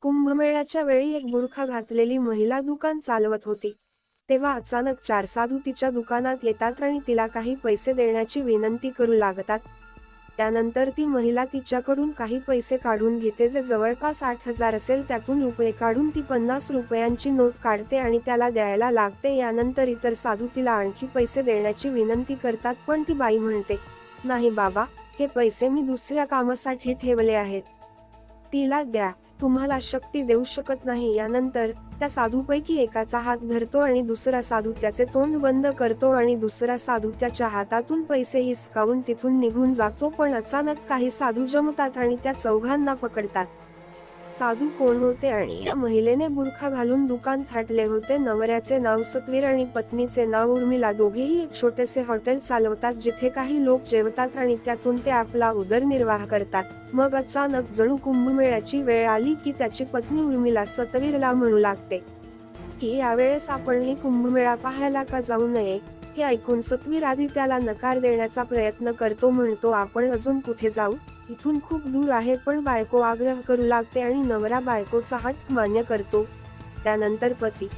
कुंभमेळ्याच्या वेळी एक बुरखा घातलेली महिला दुकान चालवत होती. तेव्हा अचानक चार साधू तिच्या दुकानात येतात आणि तिला काही पैसे देण्याची विनंती करू लागतात. त्यानंतर ती महिला तिच्याकडून काही पैसे काढून घेते, जे जवळपास 8,000 असेल. त्यातून रुपये काढून ती 50 रुपयांची नोट काढते आणि त्याला द्यायला लागते. यानंतर इतर साधू तिला आणखी पैसे देण्याची विनंती करतात, पण ती बाई म्हणते, "नाही बाबा, हे पैसे मी दुसऱ्या कामासाठी ठेवले आहेत. तिला द्या, तुम्हाला शक्ती देऊ शकत नाही." यानंतर त्या साधूपैकी एकाचा हात धरतो आणि दुसरा साधू त्याचे तोंड बंद करतो आणि दुसरा साधू त्याच्या हातातून पैसे हिसकावून तिथून निघून जातो. पण अचानक काही साधू जमतात आणि त्या चौघांना पकडतात. साधू कोण होते आणि या महिलेने बुरखा घालून दुकान थाटले होते? नवऱ्याचे नाव सतवीर आणि पत्नीचे नाव उर्मिला. दोघेही एक छोटेसे हॉटेल चालवतात, जिथे काही लोक जेवतात आणि त्यातून ते आपला उदरनिर्वाह करतात. मग अचानक जणू कुंभमेळ्याची वेळ आली की त्याची पत्नी उर्मिला सतवीरला म्हणू लागते की यावेळेस आपणही कुंभमेळा पाहायला का जाऊ नये? हे ऐकून सतवीर आधी त्याला नकार देण्याचा प्रयत्न करतो, म्हणतो, "आपण अजून कुठे जाऊ? इथून खूप दूर आहे." पण बायको आग्रह करू लागते आणि नवरा बायकोचा हट्ट मान्य करतो. त्यानंतर पती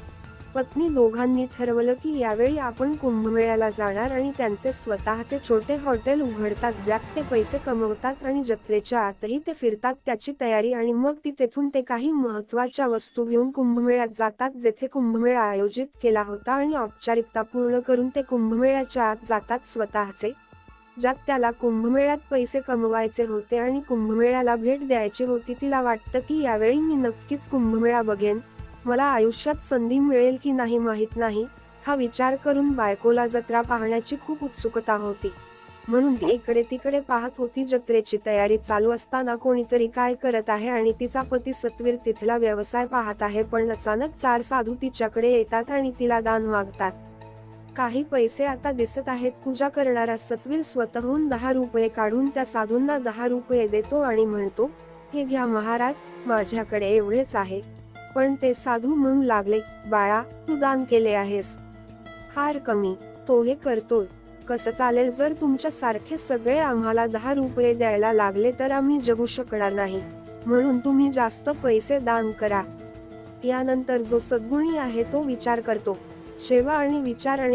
पत्नी दोघांनी ठरवलं की यावेळी आपण कुंभमेळ्याला जाणार आणि त्यांचे स्वतःचे छोटे हॉटेल उघडतात, ज्यात ते पैसे कमवतात आणि जत्रेच्या आतही ते फिरतात त्याची तयारी. आणि मग तेथून ते काही महत्त्वाच्या वस्तू घेऊन कुंभमेळ्यात जातात, जेथे कुंभमेळा आयोजित केला होता, आणि औपचारिकता पूर्ण करून ते कुंभमेळ्याच्या आत जातात स्वतःचे, ज्यात त्याला कुंभमेळ्यात पैसे कमवायचे होते आणि कुंभमेळ्याला भेट द्यायची होती. तिला वाटतं की यावेळी मी नक्कीच कुंभमेळा बघेन, मला आयुष्यात संधी मिळेल की नाही माहीत नाही. हा विचार करून बायकोला जत्रा पाहण्याची खूप उत्सुकता होती, म्हणून ती इकडे तिकडे पाहत होती. जत्रेची तयारी चालू असताना कोणीतरी काय करत आहे आणि तिचा पती सतवीर तिथला व्यवसाय पाहत आहे. पण अचानक चार साधू तिच्याकडे येतात आणि तिला दान मागतात. काही पैसे आता दिसत आहेत. पूजा करणारा सतवीर स्वतःहून 10 रुपये काढून त्या साधूंना 10 रुपये देतो आणि म्हणतो, "हे घ्या महाराज, माझ्याकडे एवढेच आहे." पण ते साधू म्हणू लागले, "बाळा, तू दान केले आहेस, फार कमी. तो हे करतोय. कसं चालेल? जर तुमच्या सारखे सगळे आम्हाला 10 रुपये द्यायला लागले तर आम्ही जगू शकणार नाही. म्हणून तुम्ही जास्त पैसे दान करा." यानंतर जो सद्गुणी आहे तो विचार करतो. सेवा आणि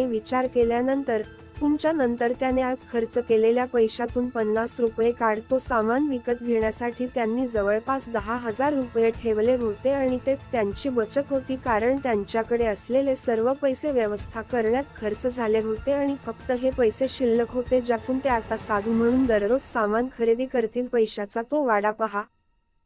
विचार केल्यानंतर तुमच्या नंतर त्याने आज खर्च केलेल्या पैशातून 50 रुपये काढतो. सामान विकत घेण्यासाठी त्यांनी जवळपास 10,000 रुपये ठेवले होते आणि तेच त्यांची बचत होती, कारण त्यांच्याकडे असलेले सर्व पैसे व्यवस्था करण्यात खर्च झाले होते आणि फक्त हे पैसे शिल्लक होते, ज्यातून ते आता साधू म्हणून दररोज सामान खरेदी करतील. पैशाचा तो वाडा पहा.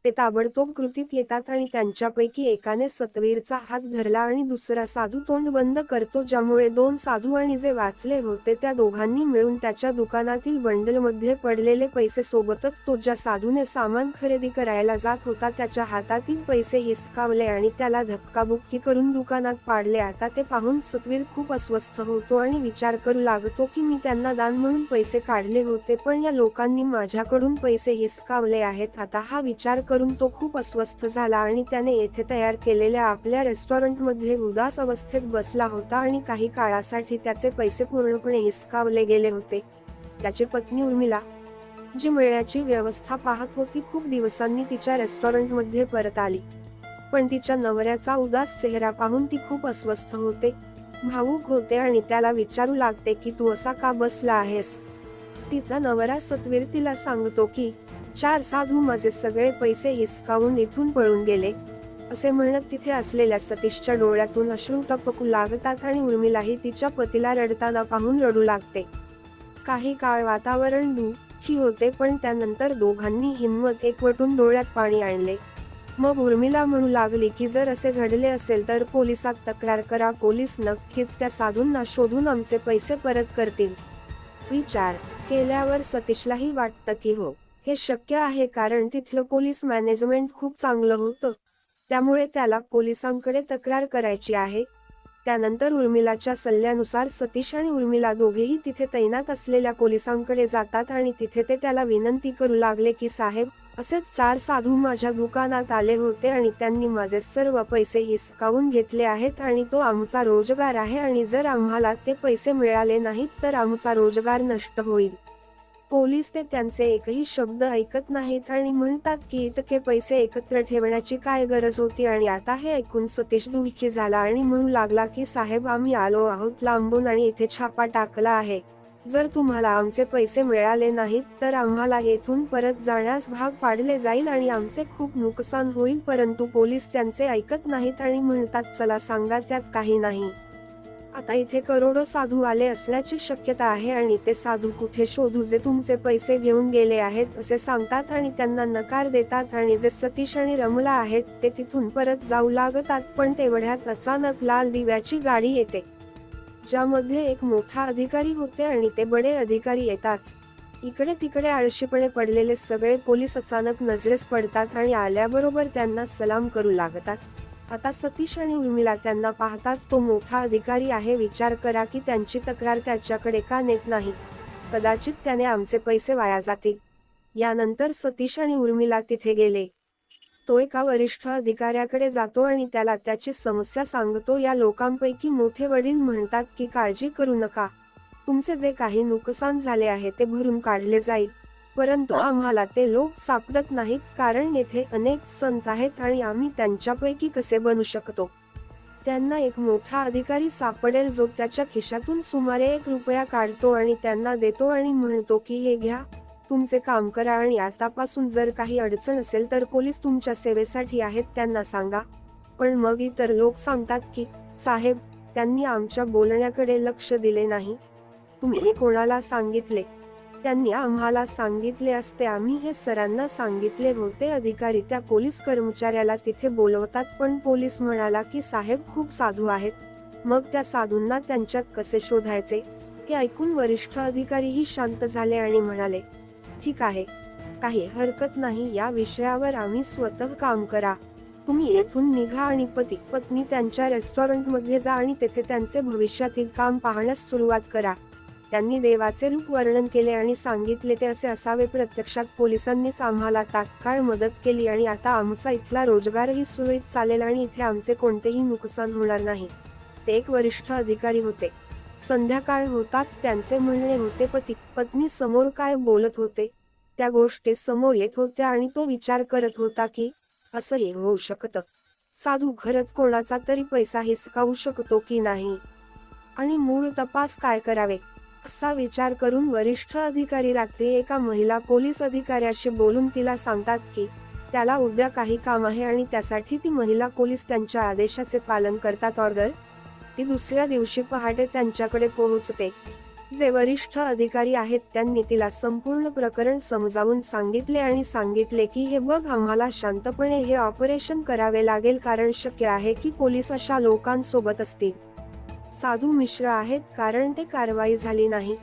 ते ताबडतोब कृतीत येतात आणि त्यांच्यापैकी एकाने सतवीरचा हात धरला आणि दुसरा साधू तोंड बंद करतो, ज्यामुळे दोन साधू आणि जे वाचले होते त्या दोघांनी मिळून त्याच्या दुकानातील बंडलमध्ये पडलेले पैसे, सोबतच तो ज्या साधूने सामान खरेदी करायला जात होता त्याच्या हातातील पैसे हिसकावले आणि त्याला धक्काबुक्की करून दुकानात पाडले. आता ते पाहून सतवीर खूप अस्वस्थ होतो आणि विचार करू लागतो की मी त्यांना दान म्हणून पैसे काढले होते, पण या लोकांनी माझ्याकडून पैसे हिसकावले आहेत. आता हा विचार करून तो खूप अस्वस्थ झाला आणि त्याने येथे तयार केलेल्या आपल्या रेस्टॉरंटमध्ये उदास अवस्थेत बसला होता आणि काही काळासाठी त्याचे पैसे पूर्णपणे हिसकावले गेले होते. त्याची पत्नी उर्मिला, जी मेळ्याची व्यवस्था पाहत होती, खूप दिवसांनी तिच्या रेस्टॉरंटमध्ये परत आली. पण तिच्या नवऱ्याचा उदास चेहरा पाहून ती खूप अस्वस्थ होते, भावूक होते आणि त्याला विचारू लागते की तू असा का बसला आहेस? तिचा नवरा सतवीर तिला सांगतो की 4 साधू माझे सगळे पैसे हिसकावून इथून पळून गेले. असे म्हणत तिथे असलेल्या सतीशच्या डोळ्यातून अश्रू टपकू लागतात आणि उर्मिलाही तिच्या पतीला रडताना पाहून रडू लागते. काही काळ वातावरण दुःखी होते, पण त्यानंतर दोघांनी हिंमत एकवटून डोळ्यात पाणी आणले. मग उर्मिला म्हणू लागली की जर असे घडले असेल तर पोलिसात तक्रार करा. पोलीस नक्कीच त्या साधूंना शोधून आमचे पैसे परत करतील. विचार केल्यावर सतीशलाही वाटतं की हो, हे शक्य आहे, कारण तिथलं पोलीस मॅनेजमेंट खूप चांगलं होतं. त्यामुळे त्याला पोलिसांकडे तक्रार करायची आहे. त्यानंतर उर्मिलाच्या सल्ल्यानुसार सतीश आणि उर्मिला दोघेही तिथे तैनात असलेल्या पोलिसांकडे जातात आणि तिथे ते त्याला विनंती करू लागले की साहेब, असेच 4 साधू माझ्या दुकानात आले होते आणि त्यांनी माझे सर्व पैसे हिसकावून घेतले आहेत आणि तो आमचा रोजगार आहे, आणि जर आम्हाला ते पैसे मिळाले नाहीत तर आमचा रोजगार नष्ट होईल. पोलीस ते त्यांचे एकही शब्द ऐकत नाहीत आणि म्हणतात की इतके पैसे एकत्र ठेवण्याची काय गरज होती. आणि आता हे ऐकून सतीश दुःखी झाला आणि म्हणू लागला की साहेब, आम्ही आलो आहोत लांबून आणि इथे छापा टाकला आहे. जर तुम्हाला आमचे पैसे मिळाले नाहीत तर आम्हाला येथून परत जाण्यास भाग पाडले जाईल आणि आमचे खूप नुकसान होईल. परंतु पोलीस त्यांचे ऐकत नाहीत आणि म्हणतात चला सांगा, त्यात काही नाही. आता इथे करोडो साधू आले असण्याची शक्यता आहे आणि ते साधू कुठे शोधू जे तुमचे पैसे घेऊन गेले आहेत असे सांगतात आणि त्यांना नकार देतात. आणि जे सतीश आणि रमला आहेत ते तिथून परत जाऊ लागतात. पण तेवढ्यात अचानक लाल दिव्याची गाडी येते, ज्यामध्ये एक मोठा अधिकारी होते आणि ते बडे अधिकारी येताच इकडे तिकडे आळशीपणे पडलेले सगळे पोलीस अचानक नजरेस पडतात आणि आल्याबरोबर त्यांना सलाम करू लागतात. आता सतीश आणि उर्मिला त्यांना पाहताच तो मोठा अधिकारी आहे. विचार करा की त्यांची तक्रार त्याच्याकडे का नेत नाही. कदाचित त्याने आमचे पैसे वाया जातील. यानंतर सतीश आणि उर्मिला तिथे गेले. तो एका वरिष्ठ अधिकाऱ्याकडे जातो आणि त्याला त्याची समस्या सांगतो. या लोकांपैकी मोठे वडील म्हणतात की काळजी करू नका, तुमचे जे काही नुकसान झाले आहे ते भरून काढले जाईल. परंतु आम्हाला ते लोक सापडत नाहीत, कारण येथे अनेक संत आहेत आणि आम्ही त्यांच्यापैकी कसे बनू शकतो. त्यांना एक मोठा अधिकारी सापडेल जो त्याच्या खिशातून सुमारे 1 रुपया काढतो आणि त्यांना देतो आणि म्हणतो की हे घ्या, तुमचे काम करा आणि आतापासून जर काही अडचण असेल तर पोलीस तुमच्या सेवेसाठी आहेत, त्यांना सांगा. पण मग इतर लोक सांगतात की साहेब, त्यांनी आमच्या बोलण्याकडे लक्ष दिले नाही. तुम्ही हे कोणाला सांगितले? त्यांनी आम्हाला सांगितले असते, आम्ही हे सरांना सांगितले होते. अधिकारी त्या पोलीस कर्मचाऱ्याला तिथे बोलवतात, पण पोलीस म्हणाला की साहेब खूप साधू आहेत. मग त्या साधूंना त्यांच्यात कसे शोधायचे हे ऐकून वरिष्ठ अधिकारीही शांत झाले आणि म्हणाले, ठीक आहे, काही हरकत नाही, या विषयावर आम्ही स्वतः काम करा. तुम्ही येथून निघा आणि पती पत्नी त्यांच्या रेस्टॉरंटमध्ये जा आणि तेथे त्यांचे भविष्यातील काम पाहण्यास सुरुवात करा. त्यांनी देवाचे रूप वर्णन केले आणि सांगितले ते असे असावे. प्रत्यक्षात पोलिसांनीच आम्हाला तात्काळ मदत केली आणि आता आमचा इथला रोजगारही सुरळीत चालेल आणि इथे आमचे कोणतेही नुकसान होणार नाही. ते एक वरिष्ठ अधिकारी होते. संध्याकाळ होताच त्यांचे म्हणणे होते, पती पत्नी समोर काय बोलत होते त्या गोष्टी समोर येत होत्या आणि तो विचार करत होता की असंही होऊ शकतं. साधू खरंच कोणाचा तरी पैसा हिसकावू शकतो की नाही आणि मूळ तपास काय करावे असा विचार करून वरिष्ठ अधिकारी रात्री एका महिला पोलीस अधिकाऱ्याशी बोलून तिला सांगतात की त्याला उद्या काही काम आहे आणि त्यासाठी ती महिला पोलीस त्यांच्या आदेशाचे पालन करतात. ऑर्डर ती दुसऱ्या दिवशी पहाटे त्यांच्याकडे पोहोचते. जे वरिष्ठ अधिकारी आहेत त्यांनी तिला संपूर्ण प्रकरण समजावून सांगितले आणि सांगितले की हे बघ, आम्हाला शांतपणे हे ऑपरेशन करावे लागेल, कारण शक्य आहे की पोलीस अशा लोकांसोबत असतील. साधू मिश्र आहेत, कारण ते कारवाई झाली नाही.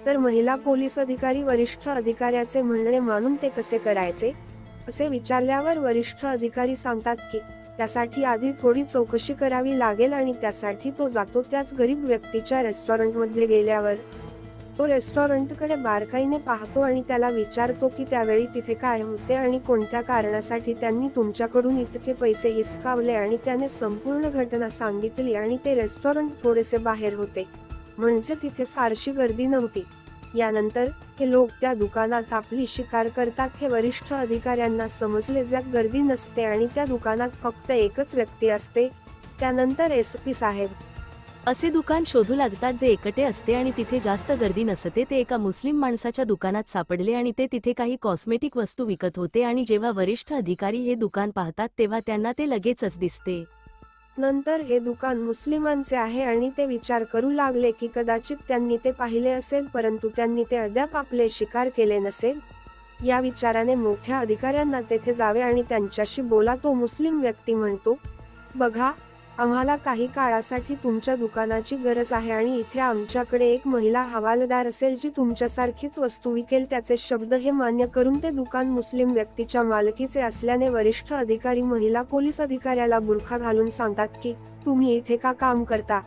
तर महिला पोलीस अधिकारी वरिष्ठ अधिकाऱ्याचे म्हणणे मानून ते कसे करायचे असे विचारल्यावर वरिष्ठ अधिकारी सांगतात की त्यासाठी आधी थोडी चौकशी करावी लागेल आणि त्यासाठी तो जातो त्याच गरीब व्यक्तीच्या रेस्टॉरंटमध्ये. गेल्यावर तो रेस्टॉरंटकडे बारकाईने पाहतो आणि त्याला विचारतो की त्यावेळी तिथे काय होते आणि कोणत्या कारणासाठी त्यांनी तुमच्याकडून इतके पैसे हिसकावले. आणि त्याने संपूर्ण घटना सांगितली आणि ते रेस्टॉरंट थोडेसे बाहेर होते, म्हणजे तिथे फारशी गर्दी नव्हती. यानंतर हे लोक त्या दुकानात आपली शिकार करतात. हे वरिष्ठ अधिकाऱ्यांना समजले, ज्यात गर्दी नसते आणि त्या दुकानात फक्त एकच व्यक्ती असते. त्यानंतर SP साहेब असे दुकान शोधू लागतात जे एकटे असते आणि तिथे जास्त गर्दी नसते. ते एका मुस्लिम माणसाच्या दुकानात सापडले आणि ते तिथे काही कॉस्मेटिक वस्तू विकत होते. आणि जेव्हा वरिष्ठ अधिकारी हे दुकान पाहतात तेव्हा त्यांना ते लगेचच दिसते. नंतर हे दुकान मुस्लिमांचे आहे आणि ते विचार करू लागले की कदाचित त्यांनी ते पाहिले असेल, परंतु त्यांनी ते अद्याप आपले शिकार केले नसेल. या विचाराने मोठ्या अधिकाऱ्यांना तेथे जावे आणि त्यांच्याशी बोला. तो मुस्लिम व्यक्ती म्हणतो, बघा, आम्हाला काही काळासाठी तुमच्या दुकानाची गरज आहे आणि इथे आमच्याकडे एक महिला हवालदार असेल जी तुमच्यासारखीच वस्तू विकेल. त्याचे शब्द हे मान्य करून ते दुकान मुस्लिम व्यक्तीच्या मालकीचे असल्याने वरिष्ठ अधिकारी महिला पोलीस अधिकाऱ्याला बुरखा घालून सांगतात की तुम्ही इथे का काम करता.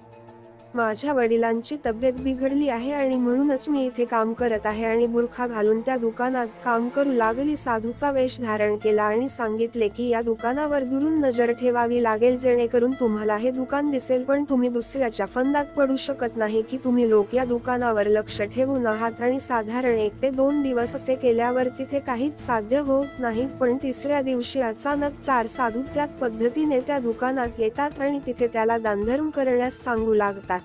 माझ्या वडिलांची तब्येत बिघडली आहे आणि म्हणूनच मी इथे काम करत आहे आणि बुरखा घालून त्या दुकानात काम करू लागली. साधूचा वेश धारण केला आणि सांगितले की या दुकानावर दुरून नजर ठेवावी लागेल जेणेकरून तुम्हाला हे दुकान दिसेल, पण तुम्ही दुसऱ्याच्या फंदात पडू शकत नाही की तुम्ही लोक या दुकानावर लक्ष ठेवून आहात. आणि साधारण 1 ते 2 दिवस असे केल्यावर तिथे काहीच साध्य होत नाही. पण तिसऱ्या दिवशी अचानक 4 साधू त्याच पद्धतीने त्या दुकानात येतात आणि तिथे त्याला दानधर्म करण्यास सांगू लागतात.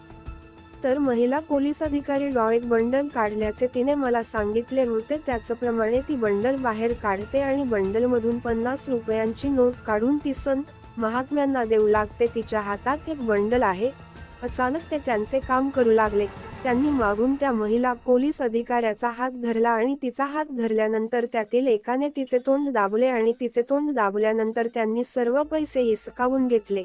तर महिला पोलीस अधिकारी एक बंडल काढल्याचे तिने मला सांगितले होते. त्याचप्रमाणे ती बंडल बाहेर काढते आणि बंडलमधून 50 रुपयांची नोट काढून ती संत महात्म्यांना देऊ लागते. तिच्या हातात एक बंडल आहे. अचानक ते त्यांचे काम करू लागले. त्यांनी मागून त्या महिला पोलीस अधिकाऱ्याचा हात धरला आणि तिचा हात धरल्यानंतर त्यातील एकाने तिचे तोंड दाबले आणि तिचे तोंड दाबल्यानंतर त्यांनी सर्व पैसे हिसकावून घेतले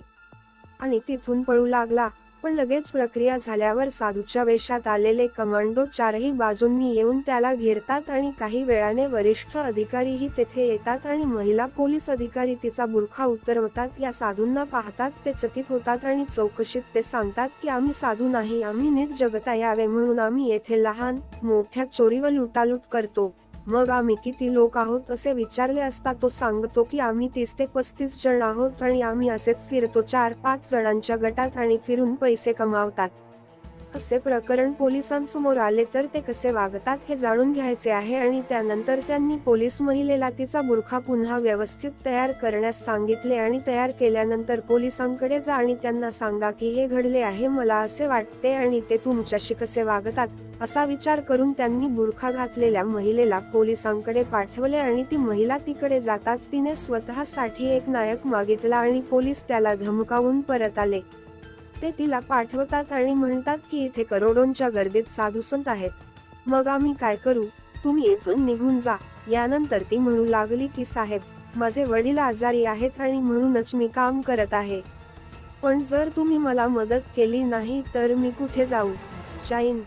आणि तिथून पळू लागला. पण लगेच प्रक्रिया झाल्यावर साधूच्या वेशात आलेले कमांडो 4ही बाजूंनी येऊन त्याला घेरतात आणि काही वेळाने वरिष्ठ अधिकारीही तेथे येतात आणि महिला पोलीस अधिकारी तिचा बुरखा उतरवतात. या साधूंना पाहताच ते चकित होतात आणि चौकशीत ते सांगतात की आम्ही साधू नाही, आम्ही नीट जगता यावे म्हणून आम्ही येथे लहान मोठ्या चोरी व लुटालूट करतो. मग आम्ही किती लोक आहोत असे विचारले असता तो सांगतो की आम्ही 30 ते 35 जण आहोत आणि आम्ही असेच फिरतो 4-5 जणांच्या गटात आणि फिरून पैसे कमावतात. असे प्रकरण पोलिसांसमोर आले तर ते कसे वागतात हे जाणून घ्यायचे आहे. आणि त्यानंतर त्यांनी पोलीस महिलेला तिचा बुरखा पुन्हा व्यवस्थित तयार करण्यास सांगितले आणि तयार केल्यानंतर पोलिसांकडे जा आणि त्यांना सांगा की हे घडले आहे, मला असे वाटते आणि ते तुमच्याशी कसे वागतात. असा विचार करून त्यांनी बुरखा घातलेल्या महिलेला पोलिसांकडे पाठवले आणि ती महिला तिकडे जाताच तिने स्वतःसाठी एक नायक मागितला आणि पोलीस त्याला धमकावून परत आले. ते तिला पाठवतात आणि म्हणतात की इथे करोडोंच्या गर्दीत साधुसंत आहेत, मग आम्ही काय करू, तुम्ही इथून निघून जा. यानंतर ती म्हणू लागली की साहेब, माझे वडील आजारी आहेत आणि म्हणूनच मी काम करत आहे, पण जर तुम्ही मला मदत केली नाही तर मी कुठे जाऊ. चाईन,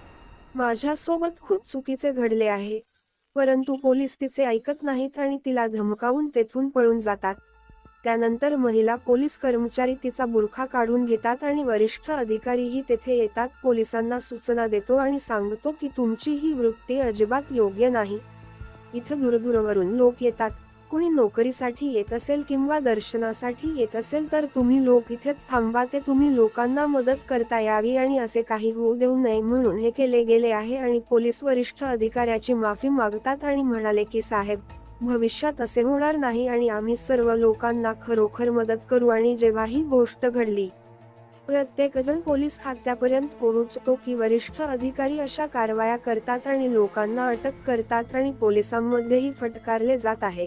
माझ्यासोबत खूप चुकीचे घडले आहे. परंतु पोलीस तिचे ऐकत नाहीत आणि तिला धमकावून तेथून पळून जातात. त्यानंतर महिला पोलीस कर्मचारी तिचा बुरखा काढून घेतात आणि वरिष्ठ अधिकारीही तेथे येतात. पोलिसांना सूचना देतो आणि सांगतो की तुमची ही वृत्ती अजिबात योग्य नाही. इथं दूरदूरवरून लोक येतात. कुणी नोकरीसाठी येत असेल किंवा दर्शनासाठी येत असेल तर तुम्ही लोक इथेच थांबा. ते तुम्ही लोकांना मदत करता यावी आणि असे काही होऊ देऊ नये म्हणून हे केले गेले आहे. आणि पोलीस वरिष्ठ अधिकाऱ्याची माफी मागतात आणि म्हणाले की साहेब, भविष्यात असे होणार नाही आणि आम्ही सर्व लोकांना खरोखर मदत करू. आणि जेव्हा ही गोष्ट घडली, प्रत्येकजण पोलीस खात्यापर्यंत पोहोचतो की वरिष्ठ अधिकारी अशा कारवाया करतात आणि लोकांना अटक करतात आणि पोलिसांमध्येही फटकारले जात आहे.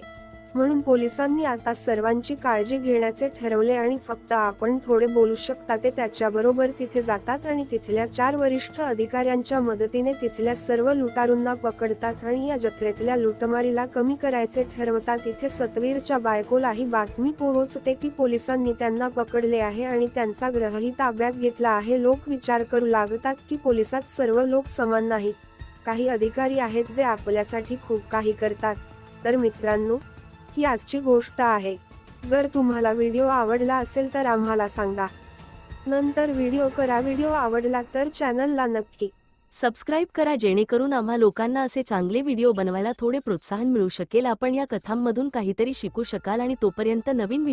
म्हणून पोलिसांनी आता सर्वांची काळजी घेण्याचे ठरवले आणि फक्त आपण थोडे बोलू शकता ते त्याच्याबरोबर तिथे जातात आणि तिथल्या 4 वरिष्ठ अधिकाऱ्यांच्या मदतीने तिथल्या सर्व लुटारूंना पकडतात आणि या जत्रेतल्या लुटमारीला कमी करायचे ठरवतात. इथे सतवीरच्या बायकोलाही बातमी पोहोचते की पोलिसांनी त्यांना पकडले आहे आणि त्यांचा ग्रहही ताब्यात घेतला आहे. लोक विचार करू लागतात की पोलिसात सर्व लोक समान नाहीत, काही अधिकारी आहेत जे आपल्यासाठी खूप काही करतात. तर मित्रांनो, ही आजची गोष्ट आहे. जर तुम्हाला व्हिडिओ आवडला असेल तर आम्हाला सांगा. नंतर व्हिडिओ आवडला तर चॅनलला नक्की सबस्क्राईब करा जेणेकरून आम्हा लोकांना असे चांगले व्हिडिओ बनवायला थोडे प्रोत्साहन मिळू शकेल. आपण या कथांमधून काहीतरी शिकू शकाल आणि तोपर्यंत नवीन